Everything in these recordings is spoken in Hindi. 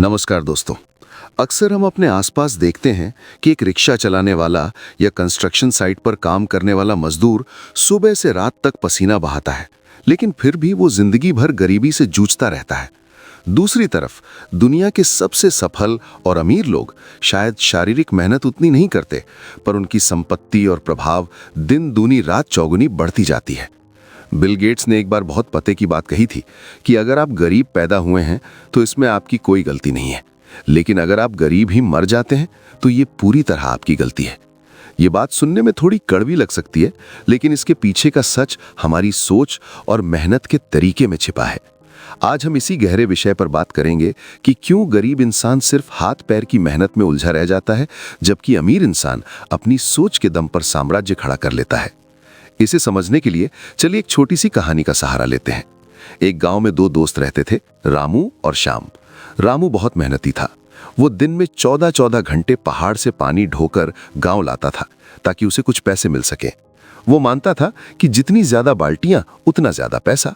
नमस्कार दोस्तों। अक्सर हम अपने आसपास देखते हैं कि एक रिक्शा चलाने वाला या कंस्ट्रक्शन साइट पर काम करने वाला मजदूर सुबह से रात तक पसीना बहाता है, लेकिन फिर भी वो जिंदगी भर गरीबी से जूझता रहता है। दूसरी तरफ दुनिया के सबसे सफल और अमीर लोग शायद शारीरिक मेहनत उतनी नहीं करते, पर उनकी संपत्ति और प्रभाव दिन दूनी रात चौगुनी बढ़ती जाती है। बिल गेट्स ने एक बार बहुत पते की बात कही थी कि अगर आप गरीब पैदा हुए हैं तो इसमें आपकी कोई गलती नहीं है, लेकिन अगर आप गरीब ही मर जाते हैं तो ये पूरी तरह आपकी गलती है। ये बात सुनने में थोड़ी कड़वी लग सकती है, लेकिन इसके पीछे का सच हमारी सोच और मेहनत के तरीके में छिपा है। आज हम इसी गहरे विषय पर बात करेंगे कि क्यों गरीब इंसान सिर्फ हाथ पैर की मेहनत में उलझा रह जाता है, जबकि अमीर इंसान अपनी सोच के दम पर साम्राज्य खड़ा कर लेता है। इसे समझने के लिए चलिए एक छोटी सी कहानी का सहारा लेते हैं। एक गांव में दो दोस्त रहते थे, रामू और श्याम। रामू बहुत मेहनती था। वो दिन में 14-14 घंटे पहाड़ से पानी ढोकर गांव लाता था ताकि उसे कुछ पैसे मिल सके। वो मानता था कि जितनी ज्यादा बाल्टियां उतना ज्यादा पैसा।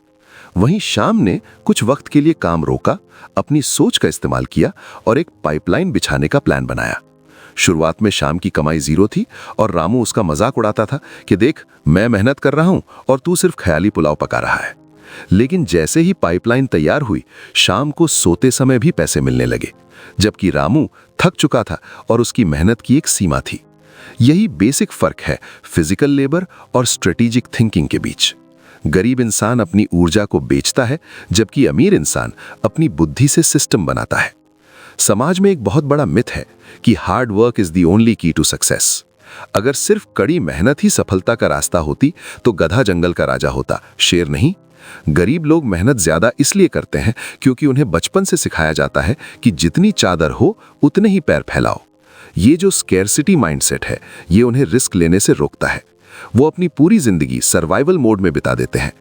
वहीं श्याम ने कुछ वक्त के लिए काम रोका, अपनी सोच का इस्तेमाल किया और एक पाइपलाइन बिछाने का प्लान बनाया। शुरुआत में श्याम की कमाई जीरो थी और रामू उसका मजाक उड़ाता था कि देख, मैं मेहनत कर रहा हूं और तू सिर्फ ख्याली पुलाव पका रहा है। लेकिन जैसे ही पाइपलाइन तैयार हुई, श्याम को सोते समय भी पैसे मिलने लगे, जबकि रामू थक चुका था और उसकी मेहनत की एक सीमा थी। यही बेसिक फर्क है फिजिकल लेबर और स्ट्रेटेजिक थिंकिंग के बीच। गरीब इंसान अपनी ऊर्जा को बेचता है, जबकि अमीर इंसान अपनी बुद्धि से सिस्टम बनाता है। समाज में एक बहुत बड़ा मिथ है कि hard work is the only की टू सक्सेस। अगर सिर्फ कड़ी मेहनत ही सफलता का रास्ता होती तो गधा जंगल का राजा होता, शेर नहीं। गरीब लोग मेहनत ज्यादा इसलिए करते हैं क्योंकि उन्हें बचपन से सिखाया जाता है कि जितनी चादर हो उतने ही पैर फैलाओ। ये जो स्कैरसिटी माइंडसेट है, ये उन्हें रिस्क लेने से रोकता है। वो अपनी पूरी जिंदगी सर्वाइवल मोड में बिता देते हैं।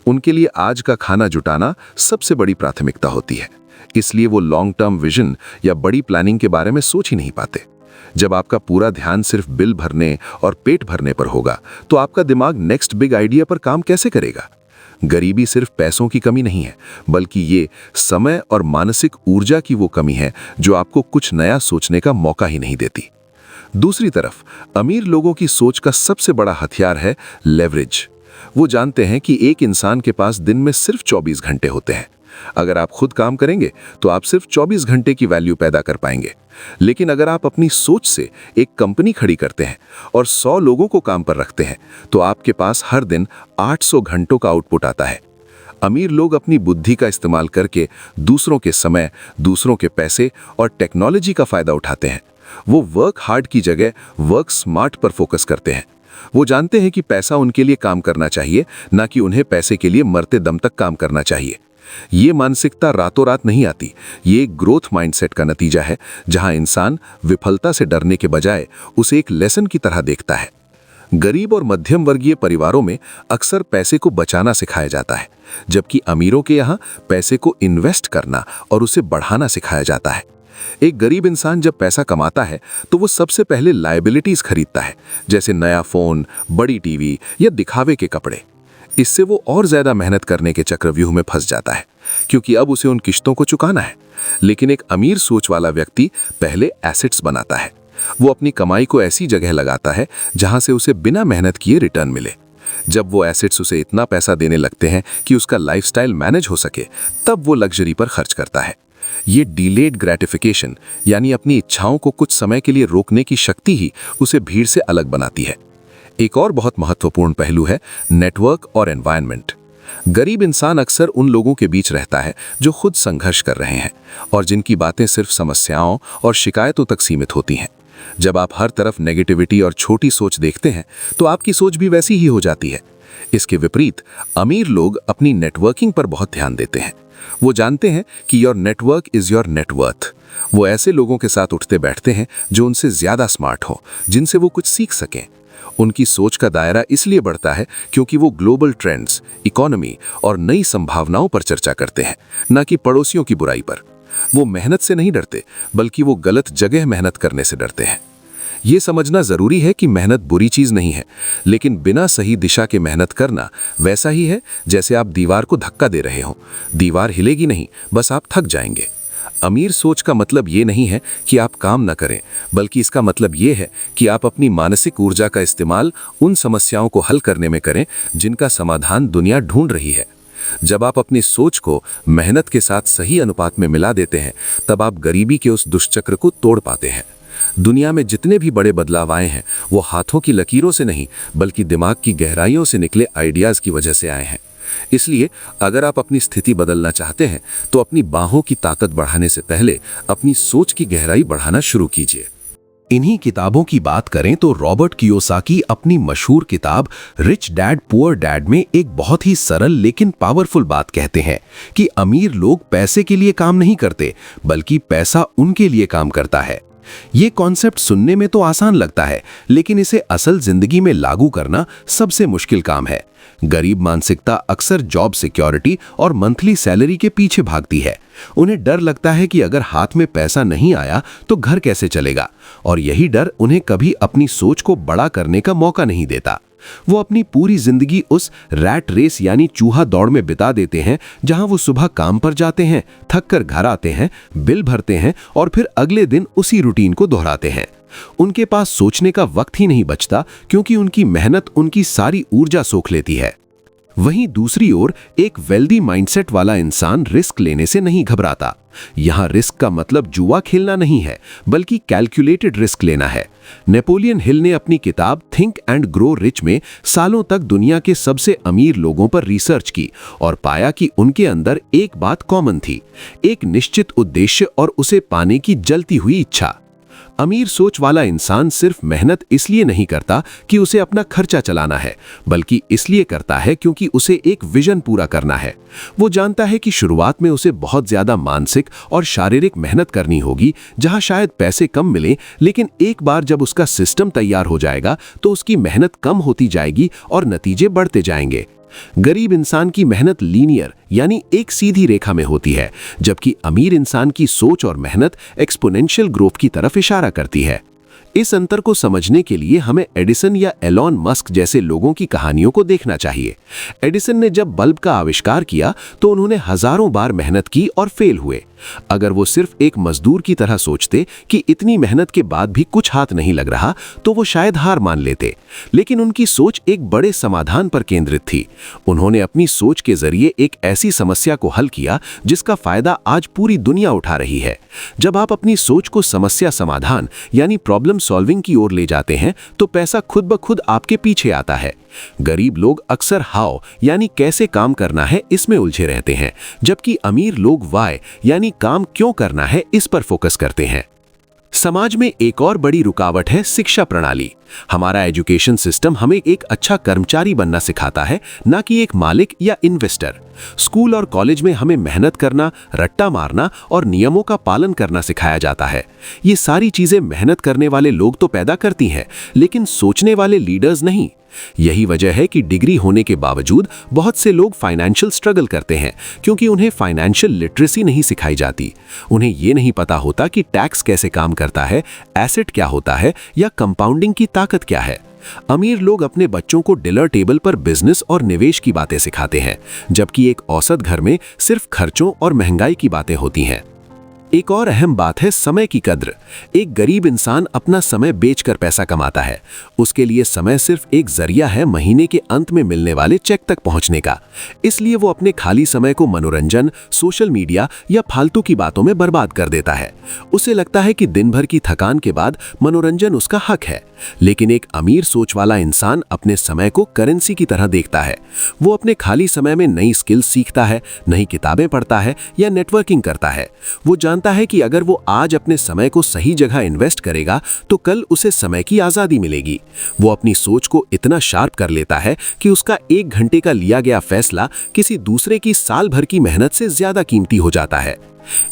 उनके लिए आज का खाना जुटाना सबसे बड़ी प्राथमिकता होती है, इसलिए वो लॉन्ग टर्म विजन या बड़ी प्लानिंग के बारे में सोच ही नहीं पाते। जब आपका पूरा ध्यान सिर्फ बिल भरने और पेट भरने पर होगा तो आपका दिमाग नेक्स्ट बिग आइडिया पर काम कैसे करेगा? गरीबी सिर्फ पैसों की कमी नहीं है, बल्कि ये समय और मानसिक ऊर्जा की वो कमी है जो आपको कुछ नया सोचने का मौका ही नहीं देती। दूसरी तरफ अमीर लोगों की सोच का सबसे बड़ा हथियार है लेवरेज। वो जानते हैं कि एक इंसान के पास दिन में सिर्फ 24 घंटे होते हैं। अगर आप खुद काम करेंगे तो आप सिर्फ 24 घंटे की वैल्यू पैदा कर पाएंगे, लेकिन अगर आप अपनी सोच से एक कंपनी खड़ी करते हैं और 100 लोगों को काम पर रखते हैं तो आपके पास हर दिन 800 घंटों का आउटपुट आता है। अमीर लोग अपनी बुद्धि का इस्तेमाल करके दूसरों के समय, दूसरों के पैसे और टेक्नोलॉजी का फायदा उठाते हैं। वो वर्क हार्ड की जगह वर्क स्मार्ट पर फोकस करते हैं। वो जानते हैं कि पैसा उनके लिए काम करना चाहिए, ना कि उन्हें पैसे के लिए मरते दम तक काम करना चाहिए। ये मानसिकता रातों रात नहीं आती, ये एक ग्रोथ माइंडसेट का नतीजा है, जहां इंसान विफलता से डरने के बजाय उसे एक लेसन की तरह देखता है। गरीब और मध्यम वर्गीय परिवारों में अक्सर पैसे को बचाना सिखाया जाता है, जबकि अमीरों के यहाँ पैसे को इन्वेस्ट करना और उसे बढ़ाना सिखाया जाता है। एक गरीब इंसान जब पैसा कमाता है तो वो सबसे पहले लायबिलिटीज खरीदता है, जैसे नया फोन, बड़ी टीवी या दिखावे के कपड़े। इससे वो और ज्यादा मेहनत करने के चक्रव्यूह में फंस जाता है, क्योंकि अब उसे उन किश्तों को चुकाना है। लेकिन एक अमीर सोच वाला व्यक्ति पहले एसेट्स बनाता है। वो अपनी कमाई को ऐसी जगह लगाता है जहां से उसे बिना मेहनत किए रिटर्न मिले। जब वो एसेट्स उसे इतना पैसा देने लगते हैं कि उसका लाइफस्टाइल मैनेज हो सके, तब वो लग्जरी पर खर्च करता है। ये डिलेड ग्रेटिफिकेशन, यानी अपनी इच्छाओं को कुछ समय के लिए रोकने की शक्ति ही उसे भीड़ से अलग बनाती है। एक और बहुत महत्वपूर्ण पहलू है नेटवर्क और एनवायरनमेंट। गरीब इंसान अक्सर उन लोगों के बीच रहता है जो खुद संघर्ष कर रहे हैं और जिनकी बातें सिर्फ समस्याओं और शिकायतों तक सीमित होती हैं। जब आप हर तरफ नेगेटिविटी और छोटी सोच देखते हैं तो आपकी सोच भी वैसी ही हो जाती है। इसके विपरीत अमीर लोग अपनी नेटवर्किंग पर बहुत ध्यान देते हैं। वो जानते हैं कि your network is your net worth. वो ऐसे लोगों के साथ उठते बैठते हैं जो उनसे ज्यादा स्मार्ट हो, जिनसे वो कुछ सीख सकें। उनकी सोच का दायरा इसलिए बढ़ता है क्योंकि वो ग्लोबल ट्रेंड्स, इकोनॉमी और नई संभावनाओं पर चर्चा करते हैं, न कि पड़ोसियों की बुराई पर। वो मेहनत से नहीं डरते, बल्कि वो गलत जगह मेहनत करने से डरते हैं। ये समझना जरूरी है कि मेहनत बुरी चीज नहीं है, लेकिन बिना सही दिशा के मेहनत करना वैसा ही है जैसे आप दीवार को धक्का दे रहे हो। दीवार हिलेगी नहीं, बस आप थक जाएंगे। अमीर सोच का मतलब ये नहीं है कि आप काम न करें, बल्कि इसका मतलब ये है कि आप अपनी मानसिक ऊर्जा का इस्तेमाल उन समस्याओं को हल करने में करें जिनका समाधान दुनिया ढूंढ रही है। जब आप अपनी सोच को मेहनत के साथ सही अनुपात में मिला देते हैं, तब आप गरीबी के उस दुष्चक्र को तोड़ पाते हैं। दुनिया में जितने भी बड़े बदलाव आए हैं, वो हाथों की लकीरों से नहीं, बल्कि दिमाग की गहराइयों से निकले आइडियाज की वजह से आए हैं। इसलिए अगर आप अपनी स्थिति बदलना चाहते हैं, तो अपनी बाहों की ताकत बढ़ाने से पहले अपनी सोच की गहराई बढ़ाना शुरू कीजिए। इन्हीं किताबों की बात करें तो रॉबर्ट कियोसाकी अपनी मशहूर किताब रिच डैड पुअर डैड में एक बहुत ही सरल लेकिन पावरफुल बात कहते हैं कि अमीर लोग पैसे के लिए काम नहीं करते, बल्कि पैसा उनके लिए काम करता है। ये कॉन्सेप्ट सुनने में तो आसान लगता है, लेकिन इसे असल जिंदगी में लागू करना सबसे मुश्किल काम है। गरीब मानसिकता अक्सर जॉब सिक्योरिटी और मंथली सैलरी के पीछे भागती है। उन्हें डर लगता है कि अगर हाथ में पैसा नहीं आया तो घर कैसे चलेगा, और यही डर उन्हें कभी अपनी सोच को बड़ा करने का मौका नहीं देता। वो अपनी पूरी जिंदगी उस रैट रेस यानी चूहा दौड़ में बिता देते हैं, जहां वो सुबह काम पर जाते हैं, थक कर घर आते हैं, बिल भरते हैं और फिर अगले दिन उसी रूटीन को दोहराते हैं। उनके पास सोचने का वक्त ही नहीं बचता, क्योंकि उनकी मेहनत उनकी सारी ऊर्जा सोख लेती है। वहीं दूसरी ओर एक वेल्दी माइंडसेट वाला इंसान रिस्क लेने से नहीं घबराता। यहां रिस्क का मतलब जुआ खेलना नहीं है, बल्कि कैलकुलेटेड रिस्क लेना है। नेपोलियन हिल ने अपनी किताब थिंक एंड ग्रो रिच में सालों तक दुनिया के सबसे अमीर लोगों पर रिसर्च की और पाया कि उनके अंदर एक बात कॉमन थी, एक निश्चित उद्देश्य और उसे पाने की जलती हुई इच्छा। अमीर सोच वाला इंसान सिर्फ मेहनत इसलिए नहीं करता कि उसे अपना खर्चा चलाना है, बल्कि इसलिए करता है क्योंकि उसे एक विजन पूरा करना है। वो जानता है कि शुरुआत में उसे बहुत ज्यादा मानसिक और शारीरिक मेहनत करनी होगी, जहां शायद पैसे कम मिले, लेकिन एक बार जब उसका सिस्टम तैयार हो जाएगा तो उसकी मेहनत कम होती जाएगी और नतीजे बढ़ते जाएंगे। गरीब इंसान की मेहनत लीनियर यानी एक सीधी रेखा में होती है, जबकि अमीर इंसान की सोच और मेहनत एक्सपोनेंशियल ग्रोथ की तरफ इशारा करती है। इस अंतर को समझने के लिए हमें एडिसन या एलॉन मस्क जैसे लोगों की कहानियों को देखना चाहिए। एडिसन ने जब बल्ब का आविष्कार किया तो उन्होंने हजारों बार मेहनत की और फेल हुए। अगर वो सिर्फ एक मजदूर की तरह सोचते कि इतनी मेहनत के बाद भी कुछ हाथ नहीं लग रहा, तो वो शायद हार मान लेते। लेकिन उनकी सोच एक बड़े समाधान पर केंद्रित थी। उन्होंने अपनी सोच के जरिए एक ऐसी समस्या को हल किया जिसका फायदा आज पूरी दुनिया उठा रही है। जब आप अपनी सोच को समस्या समाधान यानी प्रॉब्लम सॉल्विंग की ओर ले जाते हैं, तो पैसा खुद ब खुद आपके पीछे आता है। गरीब लोग अक्सर हाउ यानी कैसे काम करना है इसमें उलझे रहते हैं, जबकि अमीर लोग वाई यानी काम क्यों करना है इस पर फोकस करते हैं। समाज में एक और बड़ी रुकावट है शिक्षा प्रणाली। हमारा एजुकेशन सिस्टम हमें एक अच्छा कर्मचारी बनना सिखाता है, ना कि एक मालिक या इन्वेस्टर। स्कूल और कॉलेज में हमें मेहनत करना, रट्टा मारना और नियमों का पालन करना सिखाया जाता है। ये सारी चीजें मेहनत करने वाले लोग तो पैदा करती हैं, लेकिन सोचने वाले लीडर्स नहीं। यही वजह है कि डिग्री होने के बावजूद बहुत से लोग फाइनेंशियल स्ट्रगल करते हैं, क्योंकि उन्हें फाइनेंशियल लिटरेसी नहीं सिखाई जाती। उन्हें यह नहीं पता होता कि टैक्स कैसे काम करता है, एसेट क्या होता है या कंपाउंडिंग की ताकत क्या है। अमीर लोग अपने बच्चों को डिनर टेबल पर बिजनेस और निवेश की बातें सिखाते हैं, जबकि एक औसत घर में सिर्फ खर्चों और महंगाई की बातें होती हैं। एक और अहम बात है समय की कद्र। एक गरीब इंसान अपना समय बेचकर पैसा कमाता है। उसके लिए समय सिर्फ एक जरिया है महीने के अंत में मिलने वाले चेक तक पहुंचने का। इसलिए वो अपने खाली समय को मनोरंजन, सोशल मीडिया या फालतू की बातों में बर्बाद कर देता है। उसे लगता है कि दिन भर की थकान के बाद मनोरंजन उसका हक है। लेकिन एक अमीर सोच वाला इंसान अपने समय को करेंसी की तरह देखता है। वो अपने खाली समय में नई स्किल्स सीखता है, नई किताबें पढ़ता है या नेटवर्किंग करता है। वो जानता है कि अगर वो आज अपने समय को सही जगह इन्वेस्ट करेगा तो कल उसे समय की आजादी मिलेगी। वो अपनी सोच को इतना शार्प कर लेता है कि उसका 1 घंटे का लिया गया फैसला किसी दूसरे की साल भर की मेहनत से ज्यादा कीमती हो जाता है।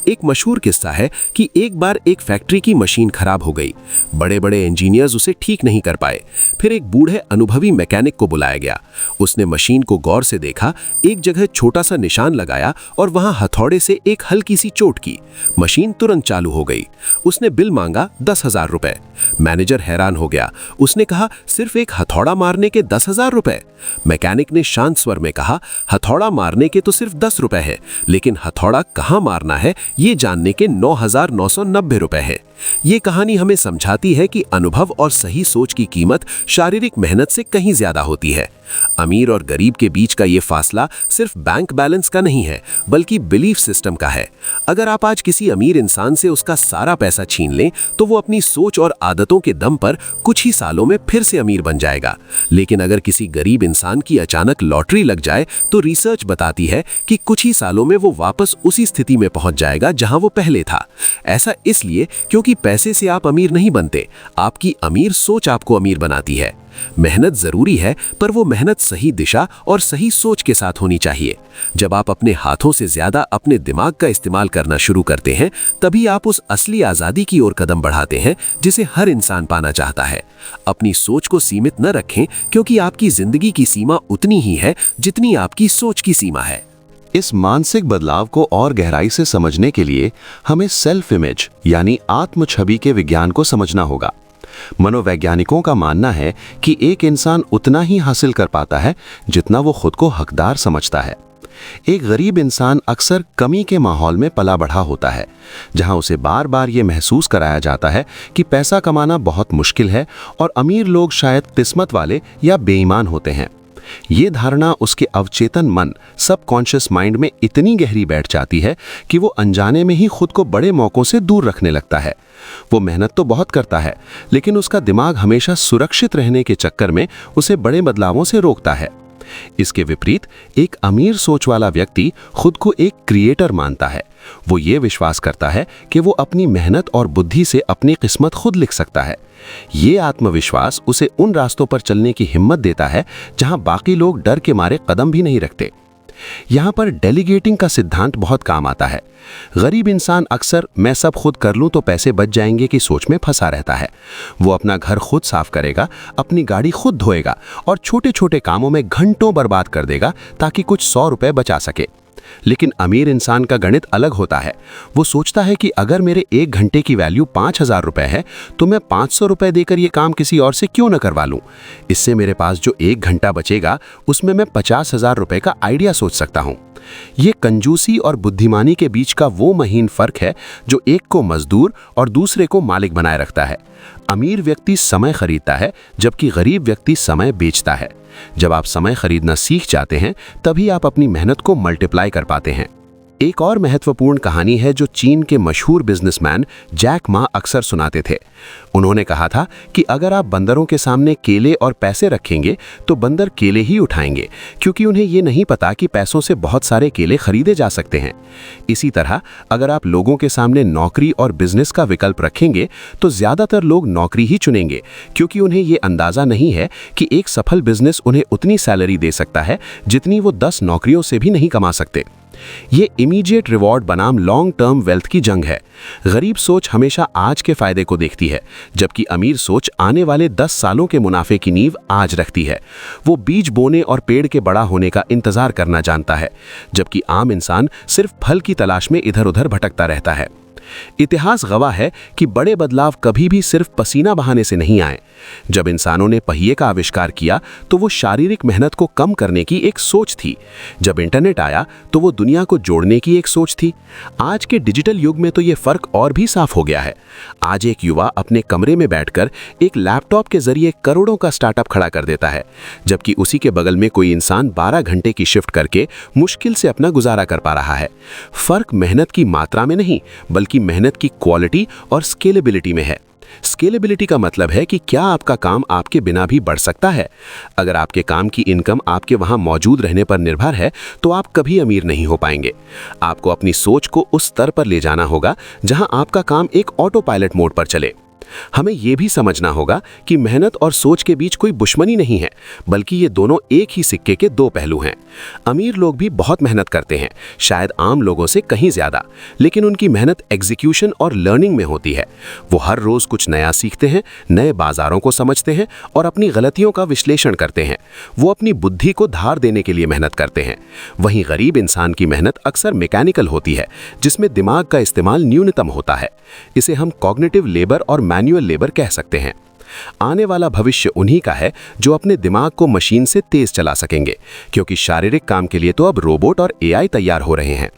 एक मशहूर किस्सा है कि एक बार एक फैक्ट्री की मशीन खराब हो गई। बड़े बड़े इंजीनियर्स उसे ठीक नहीं कर पाए। फिर एक बूढ़े अनुभवी मैकेनिक को बुलाया गया। उसने मशीन को गौर से देखा, एक जगह छोटा सा निशान लगाया और वहां हथौड़े से एक हल्की सी चोट की। मशीन तुरंत चालू हो गई। उसने बिल मांगा 10,000 रुपए। मैनेजर हैरान हो गया। उसने कहा, सिर्फ एक हथौड़ा मारने के 10,000 रुपए? मैकेनिक ने शांत स्वर में कहा, हथौड़ा मारने के तो सिर्फ 10 रुपए है, लेकिन हथौड़ा कहां मारना है है ये जानने के 9,990 रुपए हैं। ये कहानी हमें समझाती है कि अनुभव और सही सोच की कीमत शारीरिक मेहनत से कहीं ज्यादा होती है। अमीर और गरीब के बीच का ये फासला सिर्फ बैंक बैलेंस का नहीं है, बल्कि बिलीफ सिस्टम का है। अगर आप आज किसी अमीर इंसान से उसका सारा पैसा छीन लें, तो वो अपनी सोच और आदतों के दम पर कुछ ही सालों में फिर से अमीर बन जाएगा। लेकिन अगर किसी गरीब इंसान की अचानक लॉटरी लग जाए, तो रिसर्च बताती है कि कुछ ही सालों में वो वापस उसी स्थिति में पहुंच जाएगा जहां वो पहले था। ऐसा इसलिए क्योंकि पैसे से आप अमीर नहीं बनते, आपकी अमीर सोच आपको अमीर बनाती है। मेहनत जरूरी है, पर वो मेहनत सही दिशा और सही सोच के साथ होनी चाहिए। जब आप अपने हाथों से ज्यादा अपने दिमाग का इस्तेमाल करना शुरू करते हैं, तभी आप उस असली आजादी की ओर कदम बढ़ाते हैं जिसे हर इंसान पाना चाहता है। अपनी सोच को सीमित न रखें, क्योंकि आपकी जिंदगी की सीमा उतनी ही है जितनी आपकी सोच की सीमा है। इस मानसिक बदलाव को और गहराई से समझने के लिए हमें सेल्फ इमेज यानी आत्म छवि के विज्ञान को समझना होगा। मनोवैज्ञानिकों का मानना है कि एक इंसान उतना ही हासिल कर पाता है जितना वो खुद को हकदार समझता है। एक गरीब इंसान अक्सर कमी के माहौल में पला बढ़ा होता है, जहां उसे बार बार ये महसूस कराया जाता है कि पैसा कमाना बहुत मुश्किल है और अमीर लोग शायद किस्मत वाले या बेईमान होते हैं। ये धारणा उसके अवचेतन मन सबकॉन्शियस माइंड में इतनी गहरी बैठ जाती है कि वो अनजाने में ही खुद को बड़े मौकों से दूर रखने लगता है। वो मेहनत तो बहुत करता है, लेकिन उसका दिमाग हमेशा सुरक्षित रहने के चक्कर में उसे बड़े बदलावों से रोकता है। इसके विपरीत एक अमीर सोच वाला व्यक्ति खुद को एक क्रिएटर मानता है। वो ये विश्वास करता है कि वो अपनी मेहनत और बुद्धि से अपनी किस्मत खुद लिख सकता है। ये आत्मविश्वास उसे उन रास्तों पर चलने की हिम्मत देता है जहां बाकी लोग डर के मारे कदम भी नहीं रखते। यहाँ पर डेलीगेटिंग का सिद्धांत बहुत काम आता है। गरीब इंसान अक्सर मैं सब खुद कर लूं तो पैसे बच जाएंगे की सोच में फंसा रहता है। वो अपना घर खुद साफ करेगा, अपनी गाड़ी खुद धोएगा और छोटे छोटे कामों में घंटों बर्बाद कर देगा ताकि कुछ 100 रुपए बचा सके। लेकिन अमीर इंसान का गणित अलग होता है। वो सोचता है कि अगर मेरे 1 घंटे की वैल्यू 5,000 रुपए है, तो मैं 500 रुपए देकर ये काम किसी और से क्यों न करवा लूं। इससे मेरे पास जो 1 घंटा बचेगा, उसमें मैं 50,000 रुपए का आइडिया सोच सकता हूं। ये कंजूसी और बुद्धिमानी के बीच का वो महीन फर्क है जो एक को मजदूर और दूसरे को मालिक बनाए रखता है। अमीर व्यक्ति समय खरीदता है, जबकि गरीब व्यक्ति समय बेचता है। जब आप समय खरीदना सीख जाते हैं, तभी आप अपनी मेहनत को मल्टीप्लाई कर पाते हैं। एक और महत्वपूर्ण कहानी है जो चीन के मशहूर बिजनेसमैन जैक मा अक्सर सुनाते थे। उन्होंने कहा था कि अगर आप बंदरों के सामने केले और पैसे रखेंगे तो बंदर केले ही उठाएंगे, क्योंकि उन्हें ये नहीं पता कि पैसों से बहुत सारे केले खरीदे जा सकते हैं। इसी तरह अगर आप लोगों के सामने नौकरी और बिजनेस का विकल्प रखेंगे तो ज्यादातर लोग नौकरी ही चुनेंगे, क्योंकि उन्हें ये अंदाजा नहीं है कि एक सफल बिजनेस उन्हें उतनी सैलरी दे सकता है जितनी वो 10 नौकरियों से भी नहीं कमा सकते। ये इमीडिएट रिवॉर्ड बनाम लॉन्ग टर्म वेल्थ की जंग है। गरीब सोच हमेशा आज के फायदे को देखती है, जबकि अमीर सोच आने वाले 10 सालों के मुनाफे की नींव आज रखती है। वो बीज बोने और पेड़ के बड़ा होने का इंतजार करना जानता है, जबकि आम इंसान सिर्फ फल की तलाश में इधर उधर भटकता रहता है। इतिहास गवाह है कि बड़े बदलाव कभी भी सिर्फ पसीना बहाने से नहीं आए। जब इंसानों ने पहिए का आविष्कार किया तो वो शारीरिक मेहनत को कम करने की एक सोच थी। जब इंटरनेट आया तो वो दुनिया को जोड़ने की एक सोच थी। आज के डिजिटल युग में तो ये फर्क और भी साफ हो गया है। आज एक युवा अपने कमरे में बैठकर एक लैपटॉप के जरिए करोड़ों का स्टार्टअप खड़ा कर देता है, जबकि उसी के बगल में कोई इंसान 12 घंटे की शिफ्ट करके मुश्किल से अपना गुजारा कर पा रहा है। फर्क मेहनत की मात्रा में नहीं, बल्कि मेहनत की क्वालिटी और स्केलेबिलिटी में है। स्केलेबिलिटी का मतलब है कि क्या आपका काम आपके बिना भी बढ़ सकता है। अगर आपके काम की इनकम आपके वहां मौजूद रहने पर निर्भर है, तो आप कभी अमीर नहीं हो पाएंगे। आपको अपनी सोच को उस स्तर पर ले जाना होगा जहां आपका काम एक ऑटो पायलट मोड पर चले। हमें यह भी समझना होगा कि मेहनत और सोच के बीच कोई दुश्मनी नहीं है, बल्कि ये दोनों एक ही सिक्के के 2 पहलू हैं। अमीर लोग भी बहुत मेहनत करते हैं, शायद आम लोगों से कहीं ज्यादा, लेकिन उनकी मेहनत एग्जीक्यूशन और लर्निंग में होती है। वो हर रोज कुछ नया सीखते हैं, नए बाजारों को समझते हैं और अपनी गलतियों का विश्लेषण करते हैं। वो अपनी बुद्धि को धार देने के लिए मेहनत करते हैं। वहीं गरीब इंसान की मेहनत अक्सर मैकेनिकल होती है, जिसमें दिमाग का इस्तेमाल न्यूनतम होता है। इसे हम कॉग्निटिव लेबर और मैनुअल लेबर कह सकते हैं। आने वाला भविष्य उन्हीं का है जो अपने दिमाग को मशीन से तेज चला सकेंगे, क्योंकि शारीरिक काम के लिए तो अब रोबोट और एआई तैयार हो रहे हैं।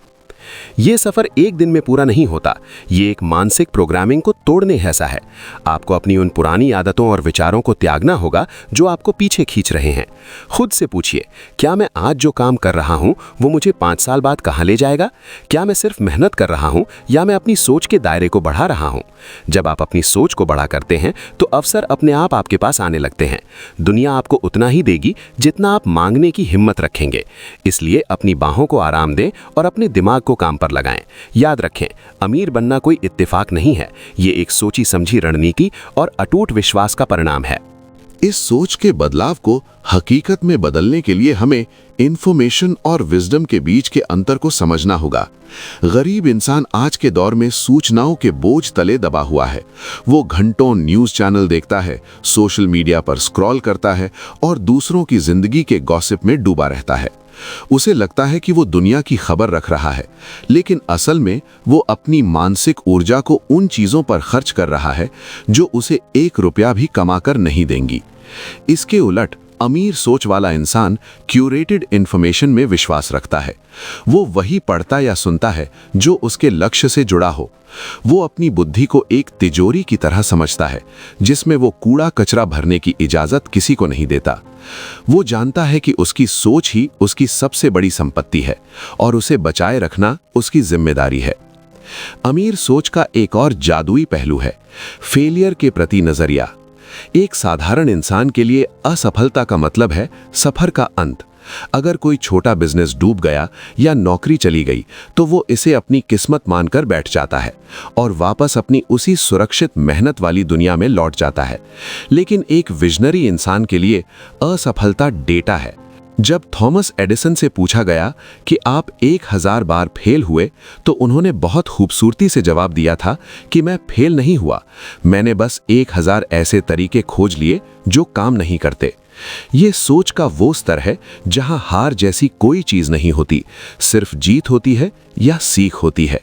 ये सफर एक दिन में पूरा नहीं होता, ये एक मानसिक प्रोग्रामिंग को तोड़ने जैसा है। आपको अपनी उन पुरानी आदतों और विचारों को त्यागना होगा जो आपको पीछे खींच रहे हैं। खुद से पूछिए, क्या मैं आज जो काम कर रहा हूं वो मुझे 5 साल बाद कहां ले जाएगा? क्या मैं सिर्फ मेहनत कर रहा हूं या मैं अपनी सोच के दायरे को बढ़ा रहा हूं? जब आप अपनी सोच को बड़ा करते हैं तो अवसर अपने आप आपके पास आने लगते हैं। दुनिया आपको उतना ही देगी जितना आप मांगने की हिम्मत रखेंगे। इसलिए अपनी बाहों को आराम दें और अपने दिमाग को काम पर लगाएं। याद रखें, अमीर बनना कोई इत्तेफाक नहीं है, ये एक सोची समझी रणनीति और अटूट विश्वास का परिणाम है। इस सोच के बदलाव को हकीकत में बदलने के लिए हमें इंफॉर्मेशन और विजडम के बीच के अंतर को समझना होगा। गरीब इंसान आज के दौर में सूचनाओं के बोझ तले दबा हुआ है। वो घंटों न्यूज़ चैनल देखता है, सोशल मीडिया पर स्क्रॉल करता है और दूसरों की जिंदगी के गॉसिप में डूबा रहता है। उसे लगता है कि वो दुनिया की खबर रख रहा है, लेकिन असल में वो अपनी मानसिक ऊर्जा को उन चीजों पर खर्च कर रहा है जो उसे 1 रुपया भी कमाकर नहीं देंगी। इसके उलट अमीर सोच वाला इंसान क्यूरेटेड इंफॉर्मेशन में विश्वास रखता है। वो वही पढ़ता या सुनता है जो उसके लक्ष्य से जुड़ा हो। वो अपनी बुद्धि को एक तिजोरी की तरह समझता है जिसमें वो कूड़ा कचरा भरने की इजाजत किसी को नहीं देता। वो जानता है कि उसकी सोच ही उसकी सबसे बड़ी संपत्ति है और उसे बचाए रखना उसकी जिम्मेदारी है। अमीर सोच का एक और जादुई पहलू है फेलियर के प्रति नजरिया। एक साधारण इंसान के लिए असफलता का मतलब है सफर का अंत। अगर कोई छोटा बिजनेस डूब गया या नौकरी चली गई तो वो इसे अपनी किस्मत मानकर बैठ जाता है और वापस अपनी उसी सुरक्षित मेहनत वाली दुनिया में लौट जाता है। लेकिन एक विजनरी इंसान के लिए असफलता डेटा है। जब थॉमस एडिसन से पूछा गया कि आप 1000 बार फेल हुए तो उन्होंने बहुत खूबसूरती से जवाब दिया था कि मैं फेल नहीं हुआ, मैंने बस 1000 ऐसे तरीके खोज लिए जो काम नहीं करते। ये सोच का वो स्तर है जहां हार जैसी कोई चीज नहीं होती, सिर्फ जीत होती है या सीख होती है।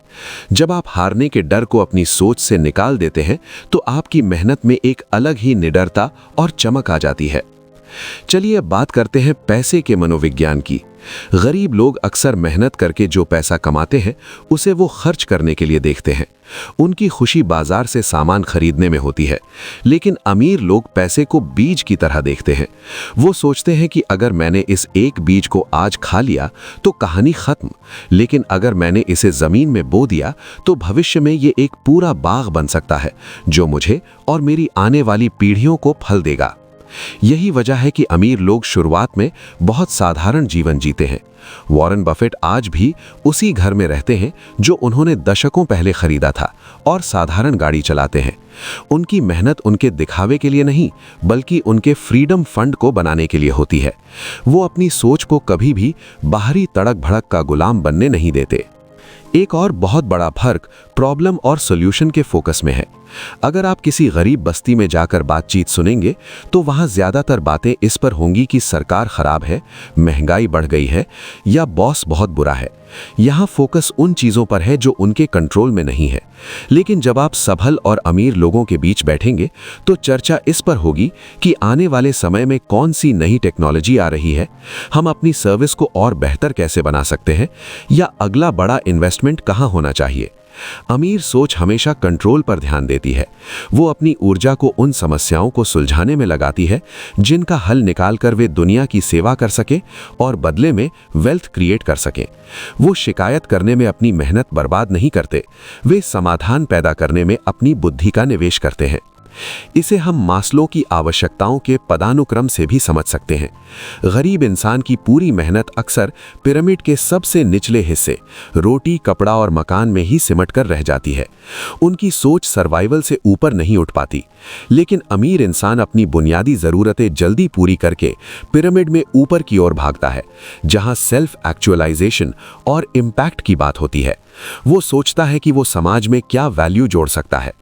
जब आप हारने के डर को अपनी सोच से निकाल देते हैं तो आपकी मेहनत में एक अलग ही निडरता और चमक आ जाती है। चलिए अब बात करते हैं पैसे के मनोविज्ञान की। गरीब लोग अक्सर मेहनत करके जो पैसा कमाते हैं उसे वो खर्च करने के लिए देखते हैं। उनकी खुशी बाजार से सामान खरीदने में होती है। लेकिन अमीर लोग पैसे को बीज की तरह देखते हैं। वो सोचते हैं कि अगर मैंने इस एक बीज को आज खा लिया तो कहानी खत्म, लेकिन अगर मैंने इसे जमीन में बो दिया तो भविष्य में ये एक पूरा बाग बन सकता है जो मुझे और मेरी आने वाली पीढ़ियों को फल देगा। यही वजह है कि अमीर लोग शुरुआत में बहुत साधारण जीवन जीते हैं। वॉरेन बफेट आज भी उसी घर में रहते हैं जो उन्होंने दशकों पहले खरीदा था और साधारण गाड़ी चलाते हैं। उनकी मेहनत उनके दिखावे के लिए नहीं बल्कि उनके फ्रीडम फंड को बनाने के लिए होती है। वो अपनी सोच को कभी भी बाहरी तड़क भड़क का गुलाम बनने नहीं देते। एक और बहुत बड़ा फर्क प्रॉब्लम और सॉल्यूशन के फोकस में है। अगर आप किसी गरीब बस्ती में जाकर बातचीत सुनेंगे तो वहां ज्यादातर बातें इस पर होंगी कि सरकार खराब है, महंगाई बढ़ गई है या बॉस बहुत बुरा है। यहाँ फोकस उन चीजों पर है जो उनके कंट्रोल में नहीं है। लेकिन जब आप सबल और अमीर लोगों के बीच बैठेंगे तो चर्चा इस पर होगी कि आने वाले समय में कौन सी नई टेक्नोलॉजी आ रही है, हम अपनी सर्विस को और बेहतर कैसे बना सकते हैं, या अगला बड़ा इन्वेस्टमेंट कहाँ होना चाहिए। अमीर सोच हमेशा कंट्रोल पर ध्यान देती है। वो अपनी ऊर्जा को उन समस्याओं को सुलझाने में लगाती है जिनका हल निकालकर वे दुनिया की सेवा कर सके और बदले में वेल्थ क्रिएट कर सके। वो शिकायत करने में अपनी मेहनत बर्बाद नहीं करते, वे समाधान पैदा करने में अपनी बुद्धि का निवेश करते हैं। इसे हम मास्लो की आवश्यकताओं के पदानुक्रम से भी समझ सकते हैं। गरीब इंसान की पूरी मेहनत अक्सर पिरामिड के सबसे निचले हिस्से रोटी, कपड़ा और मकान में ही सिमट कर रह जाती है। उनकी सोच सर्वाइवल से ऊपर नहीं उठ पाती। लेकिन अमीर इंसान अपनी बुनियादी ज़रूरतें जल्दी पूरी करके पिरामिड में ऊपर की ओर भागता है, जहां सेल्फ एक्चुअलाइजेशन और इम्पैक्ट की बात होती है। वो सोचता है कि वो समाज में क्या वैल्यू जोड़ सकता है।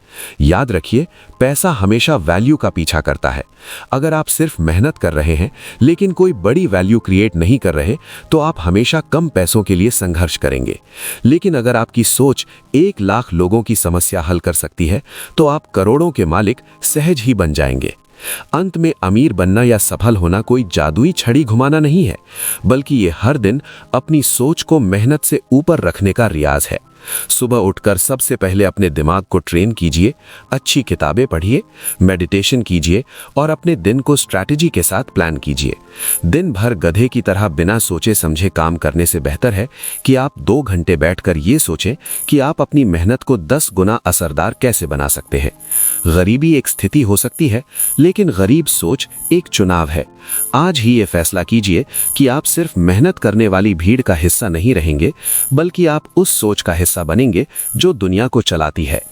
याद रखिए, पैसा हमेशा वैल्यू का पीछा करता है। अगर आप सिर्फ मेहनत कर रहे हैं लेकिन कोई बड़ी वैल्यू क्रिएट नहीं कर रहे तो आप हमेशा कम पैसों के लिए संघर्ष करेंगे। लेकिन अगर आपकी सोच 1 लाख लोगों की समस्या हल कर सकती है तो आप करोड़ों के मालिक सहज ही बन जाएंगे। अंत में अमीर बनना या सफल होना कोई जादुई छड़ी घुमाना नहीं है, बल्कि ये हर दिन अपनी सोच को मेहनत से ऊपर रखने का रियाज है। सुबह उठकर सबसे पहले अपने दिमाग को ट्रेन कीजिए, अच्छी किताबें पढ़िए, मेडिटेशन कीजिए और अपने दिन को स्ट्रैटेजी के साथ प्लान कीजिए। दिन भर गधे की तरह बिना सोचे समझे काम करने से बेहतर है कि आप 2 घंटे बैठकर ये सोचें कि आप अपनी मेहनत को 10 गुना असरदार कैसे बना सकते हैं। गरीबी एक स्थिति हो सकती है, लेकिन गरीब सोच एक चुनाव है। आज ही ये फैसला कीजिए कि आप सिर्फ मेहनत करने वाली भीड़ का हिस्सा नहीं रहेंगे, बल्कि आप उस सोच का हिस्सा बनेंगे जो दुनिया को चलाती है।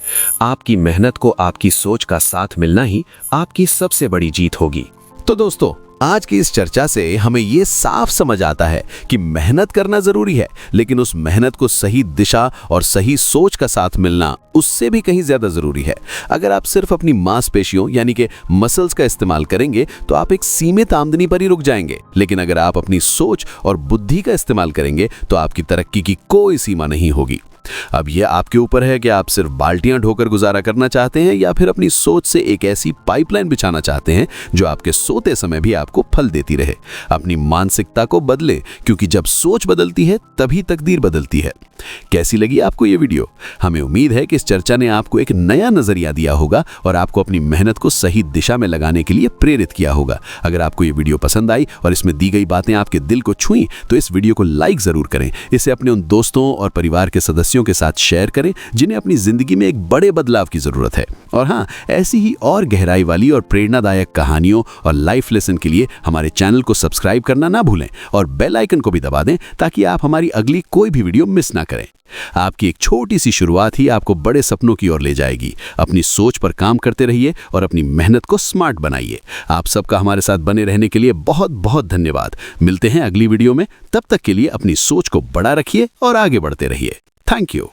आपकी मेहनत को आपकी सोच का साथ मिलना ही आपकी सबसे बड़ी जीत होगी। तो दोस्तों, आज की इस चर्चा से हमें ये साफ समझ आता है कि मेहनत करना जरूरी है, लेकिन उस मेहनत को सही दिशा और सही सोच का साथ मिलना उससे भी कहीं ज्यादा जरूरी है। अगर आप सिर्फ अपनी मांसपेशियों यानी कि मसल्स का इस्तेमाल करेंगे तो आप एक सीमित आमदनी पर ही रुक जाएंगे, लेकिन अगर आप अपनी सोच और बुद्धि का इस्तेमाल करेंगे तो आपकी तरक्की की कोई सीमा नहीं होगी। अब यह आपके ऊपर है कि आप सिर्फ बाल्टियां ढोकर गुजारा करना चाहते हैं या फिर अपनी सोच से एक ऐसी पाइपलाइन बिछाना चाहते हैं जो आपके सोते समय भी आपको फल देती रहे। अपनी मानसिकता को बदलें, क्योंकि जब सोच बदलती है तभी तकदीर बदलती है। कैसी लगी आपको ये वीडियो? हमें उम्मीद है कि इस चर्चा ने आपको एक नया नजरिया दिया होगा और आपको अपनी मेहनत को सही दिशा में लगाने के लिए प्रेरित किया होगा। अगर आपको ये वीडियो पसंद आई और इसमें दी गई बातें आपके दिल को छुई तो इस वीडियो को लाइक जरूर करें। इसे अपने उन दोस्तों और परिवार के सदस्यों के साथ शेयर करें जिन्हें अपनी जिंदगी में एक बड़े बदलाव की जरूरत है। और हाँ, ऐसी ही और गहराई वाली और प्रेरणादायक कहानियों और लाइफ लेसन के लिए हमारे चैनल को सब्सक्राइब करना ना भूलें और बेल आइकन को भी दबा दें ताकि आप हमारी अगली कोई भी वीडियो मिस ना करें। आपकी एक छोटी सी शुरुआत ही आपको बड़े सपनों की ओर ले जाएगी। अपनी सोच पर काम करते रहिए और अपनी मेहनत को स्मार्ट बनाइए। आप सबका हमारे साथ बने रहने के लिए बहुत बहुत धन्यवाद। मिलते हैं अगली वीडियो में। तब तक के लिए अपनी सोच को बड़ा रखिए और आगे बढ़ते रहिए। Thank you.